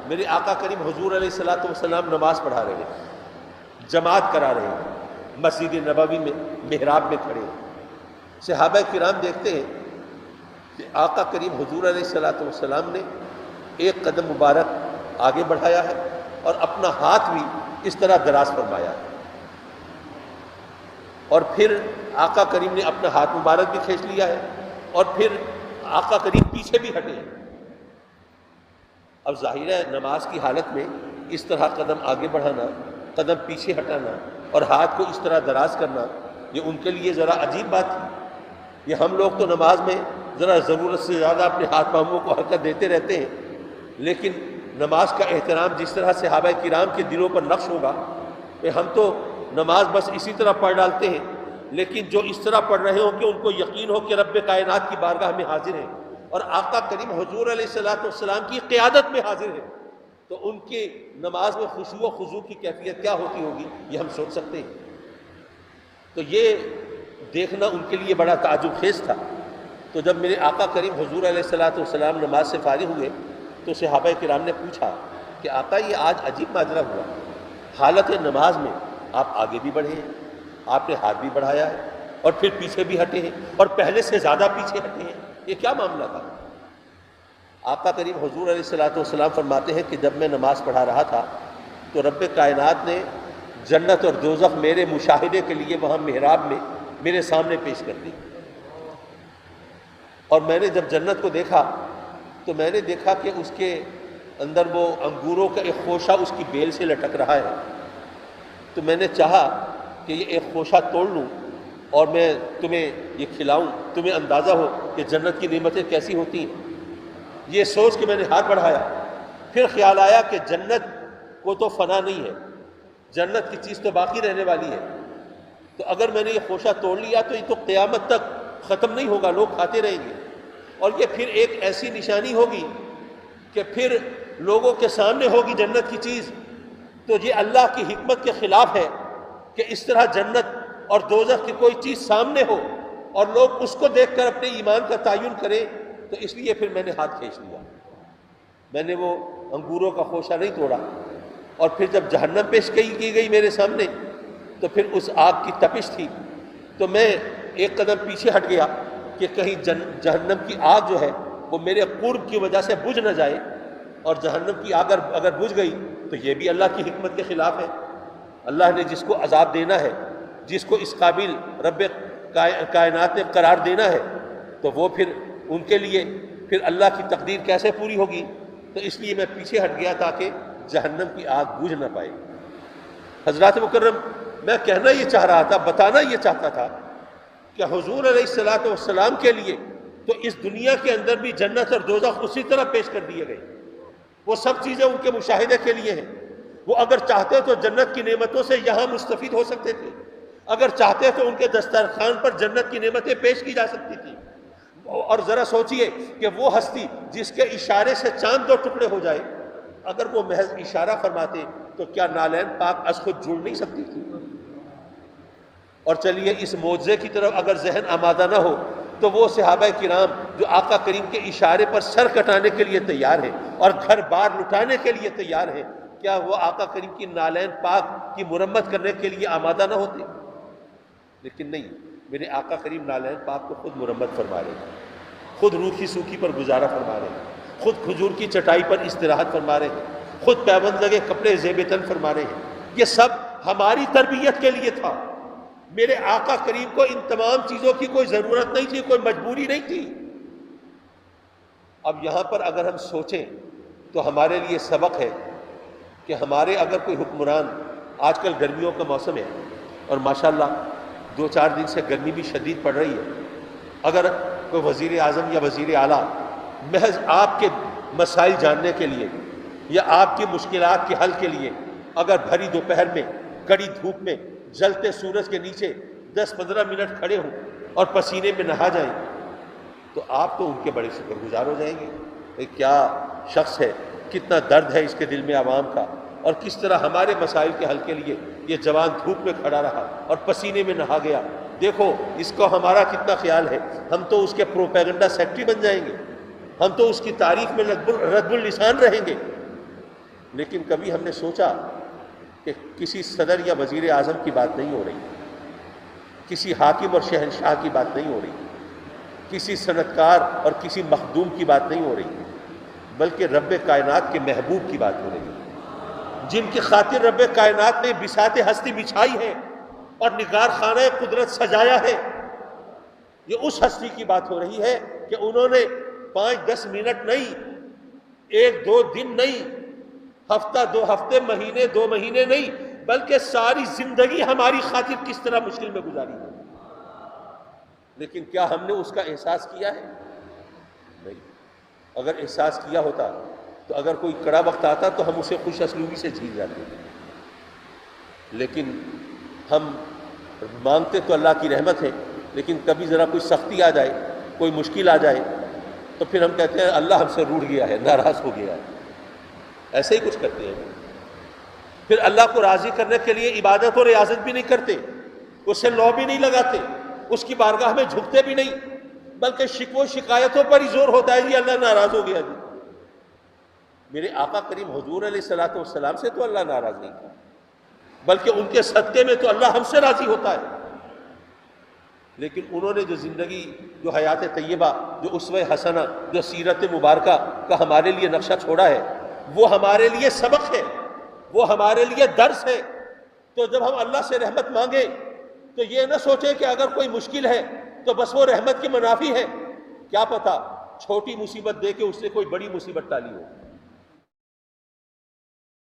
میرے آقا کریم حضور علیہ الصلوۃ والسلام نماز پڑھا رہے ہیں، جماعت کرا رہے ہیں، مسجد نبوی میں محراب میں کھڑے ہیں۔ صحابہ کرام دیکھتے ہیں کہ آقا کریم حضور علیہ الصلوۃ والسلام نے ایک قدم مبارک آگے بڑھایا ہے اور اپنا ہاتھ بھی اس طرح دراز فرمایا ہے، اور پھر آقا کریم نے اپنا ہاتھ مبارک بھی کھینچ لیا ہے، اور پھر آقا کریم پیچھے بھی ہٹے ہیں۔ اب ظاہر ہے نماز کی حالت میں اس طرح قدم آگے بڑھانا، قدم پیچھے ہٹانا اور ہاتھ کو اس طرح دراز کرنا، یہ ان کے لیے ذرا عجیب بات تھی۔ یہ ہم لوگ تو نماز میں ذرا ضرورت سے زیادہ اپنے ہاتھ پاؤں کو حرکت دیتے رہتے ہیں، لیکن نماز کا احترام جس طرح صحابہ کرام کے دلوں پر نقش ہوگا کہ ہم تو نماز بس اسی طرح پڑھ ڈالتے ہیں، لیکن جو اس طرح پڑھ رہے ہوں کہ ان کو یقین ہو کہ رب کائنات کی بارگاہ میں حاضر ہیں اور آقا کریم حضور علیہ الصلوۃ والسلام کی قیادت میں حاضر ہیں، تو ان کی نماز میں خشوع و خضوع کی کیفیت کیا ہوتی ہوگی یہ ہم سوچ سکتے ہیں۔ تو یہ دیکھنا ان کے لیے بڑا تعجب خیز تھا۔ تو جب میرے آقا کریم حضور علیہ الصلوۃ والسلام نماز سے فارغ ہوئے تو صحابہ کرام نے پوچھا کہ آقا یہ آج عجیب ماجرا ہوا، حالت نماز میں آپ آگے بھی بڑھے ہیں، آپ نے ہاتھ بھی بڑھایا ہے اور پھر پیچھے بھی ہٹے ہیں اور پہلے سے زیادہ پیچھے ہٹے ہیں، یہ کیا معاملہ تھا؟ آقا کریم حضور علیہ الصلوۃ والسلام فرماتے ہیں کہ جب میں نماز پڑھا رہا تھا تو رب کائنات نے جنت اور دوزخ میرے مشاہدے کے لیے وہاں محراب میں میرے سامنے پیش کر دی، اور میں نے جب جنت کو دیکھا تو میں نے دیکھا کہ اس کے اندر وہ انگوروں کا ایک خوشہ اس کی بیل سے لٹک رہا ہے، تو میں نے چاہا کہ یہ ایک خوشہ توڑ لوں اور میں تمہیں یہ کھلاؤں، تمہیں اندازہ ہو کہ جنت کی نعمتیں کیسی ہوتی ہیں۔ یہ سوچ کے میں نے ہاتھ بڑھایا، پھر خیال آیا کہ جنت کو تو فنا نہیں ہے، جنت کی چیز تو باقی رہنے والی ہے، تو اگر میں نے یہ خوشہ توڑ لیا تو یہ تو قیامت تک ختم نہیں ہوگا، لوگ کھاتے رہیں گے، اور یہ پھر ایک ایسی نشانی ہوگی کہ پھر لوگوں کے سامنے ہوگی جنت کی چیز، تو یہ اللہ کی حکمت کے خلاف ہے کہ اس طرح جنت اور دوزخ کی کوئی چیز سامنے ہو اور لوگ اس کو دیکھ کر اپنے ایمان کا تعین کریں، تو اس لیے پھر میں نے ہاتھ کھینچ لیا، میں نے وہ انگوروں کا خوشہ نہیں توڑا۔ اور پھر جب جہنم پیش کی گئی میرے سامنے تو پھر اس آگ کی تپش تھی، تو میں ایک قدم پیچھے ہٹ گیا کہ کہیں جہنم کی آگ جو ہے وہ میرے قرب کی وجہ سے بجھ نہ جائے، اور جہنم کی آگ اگر بجھ گئی تو یہ بھی اللہ کی حکمت کے خلاف ہے۔ اللہ نے جس کو عذاب دینا ہے، جس کو اس قابل رب کائنات نے قرار دینا ہے، تو وہ پھر ان کے لیے پھر اللہ کی تقدیر کیسے پوری ہوگی؟ تو اس لیے میں پیچھے ہٹ گیا تاکہ جہنم کی آگ بجھ نہ پائے۔ حضرات مکرم، میں کہنا یہ چاہ رہا تھا، بتانا یہ چاہتا تھا کہ حضور علیہ الصلوۃ والسلام کے لیے تو اس دنیا کے اندر بھی جنت اور دوزخ اسی طرح پیش کر دیے گئے، وہ سب چیزیں ان کے مشاہدے کے لیے ہیں۔ وہ اگر چاہتے تو جنت کی نعمتوں سے یہاں مستفید ہو سکتے تھے، اگر چاہتے تو ان کے دسترخوان پر جنت کی نعمتیں پیش کی جا سکتی تھی۔ اور ذرا سوچئے کہ وہ ہستی جس کے اشارے سے چاند دو ٹکڑے ہو جائے، اگر وہ محض اشارہ فرماتے تو کیا نالین پاک از خود جڑ نہیں سکتی تھی؟ اور چلیے اس معجزے کی طرف اگر ذہن آمادہ نہ ہو تو وہ صحابہ کرام جو آقا کریم کے اشارے پر سر کٹانے کے لیے تیار ہیں اور گھر بار لٹانے کے لیے تیار ہیں، کیا وہ آقا کریم کی نالین پاک کی مرمت کرنے کے لیے آمادہ نہ ہوتے؟ لیکن نہیں، میرے آقا کریم نالین پاک کو خود مرمت فرما رہے ہیں، خود روکھی سوکھی پر گزارا فرما رہے ہیں، خود کھجور کی چٹائی پر استراحت فرما رہے ہیں، خود پیوند لگے کپڑے زیب تن فرما رہے ہیں۔ یہ سب ہماری تربیت کے لیے تھا۔ میرے آقا کریم کو ان تمام چیزوں کی کوئی ضرورت نہیں تھی، کوئی مجبوری نہیں تھی۔ اب یہاں پر اگر ہم سوچیں تو ہمارے لیے سبق ہے کہ ہمارے اگر کوئی حکمران، آج کل گرمیوں کا موسم ہے اور ماشاءاللہ 2-4 دن سے گرمی بھی شدید پڑ رہی ہے، اگر کوئی وزیر اعظم یا وزیر اعلیٰ محض آپ کے مسائل جاننے کے لیے یا آپ کی مشکلات کے حل کے لیے اگر بھری دوپہر میں کڑی دھوپ میں جلتے سورج کے نیچے 10-15 منٹ کھڑے ہوں اور پسینے میں نہا جائیں تو آپ تو ان کے بڑے شکر گزار ہو جائیں گے۔ کیا شخص ہے، کتنا درد ہے اس کے دل میں عوام کا، اور کس طرح ہمارے مسائل کے حل کے لیے یہ جوان دھوپ میں کھڑا رہا اور پسینے میں نہا گیا۔ دیکھو اس کو ہمارا کتنا خیال ہے، ہم تو اس کے پروپیگنڈا سیکٹری بن جائیں گے، ہم تو اس کی تعریف میں رد اللسان رہیں گے۔ لیکن کبھی ہم نے سوچا کہ کسی صدر یا وزیر اعظم کی بات نہیں ہو رہی، کسی حاکم اور شہنشاہ کی بات نہیں ہو رہی، کسی صنعتکار اور کسی مخدوم کی بات نہیں ہو رہی، بلکہ رب کائنات کے محبوب کی بات ہو رہی ہے، جن کی خاطر رب کائنات نے بساط ہستی بچھائی ہے اور نگار خانہ قدرت سجایا ہے۔ یہ اس ہستی کی بات ہو رہی ہے کہ انہوں نے 5-10 منٹ نہیں، 1-2 دن نہیں، ہفتہ 2 ہفتے، مہینے 2 مہینے نہیں، بلکہ ساری زندگی ہماری خاطر کس طرح مشکل میں گزاری ہے۔ لیکن کیا ہم نے اس کا احساس کیا ہے؟ نہیں۔ اگر احساس کیا ہوتا تو اگر کوئی کڑا وقت آتا تو ہم اسے خوش اسلوبی سے جھیل جاتے، لیکن ہم مانگتے تو اللہ کی رحمت ہے، لیکن کبھی ذرا کوئی سختی آ جائے، کوئی مشکل آ جائے تو پھر ہم کہتے ہیں اللہ ہم سے روٹھ گیا ہے، ناراض ہو گیا ہے، ایسے ہی کچھ کرتے ہیں۔ پھر اللہ کو راضی کرنے کے لیے عبادت اور ریاضت بھی نہیں کرتے، اس سے لو بھی نہیں لگاتے، اس کی بارگاہ میں جھکتے بھی نہیں، بلکہ شکوہ شکایتوں پر ہی زور ہوتا ہے، جی اللہ ناراض ہو گیا جی۔ میرے آقا کریم حضور علیہ الصلوۃ والسلام سے تو اللہ ناراض نہیں تھا، بلکہ ان کے صدقے میں تو اللہ ہم سے راضی ہوتا ہے۔ لیکن انہوں نے جو زندگی، جو حیات طیبہ، جو اسوہ حسنہ، جو سیرت مبارکہ کا ہمارے لیے نقشہ چھوڑا ہے، وہ ہمارے لیے سبق ہے، وہ ہمارے لیے درس ہے۔ تو جب ہم اللہ سے رحمت مانگیں تو یہ نہ سوچیں کہ اگر کوئی مشکل ہے تو بس وہ رحمت کی منافی ہے، کیا پتہ چھوٹی مصیبت دے کے اس سے کوئی بڑی مصیبت ٹالی ہو۔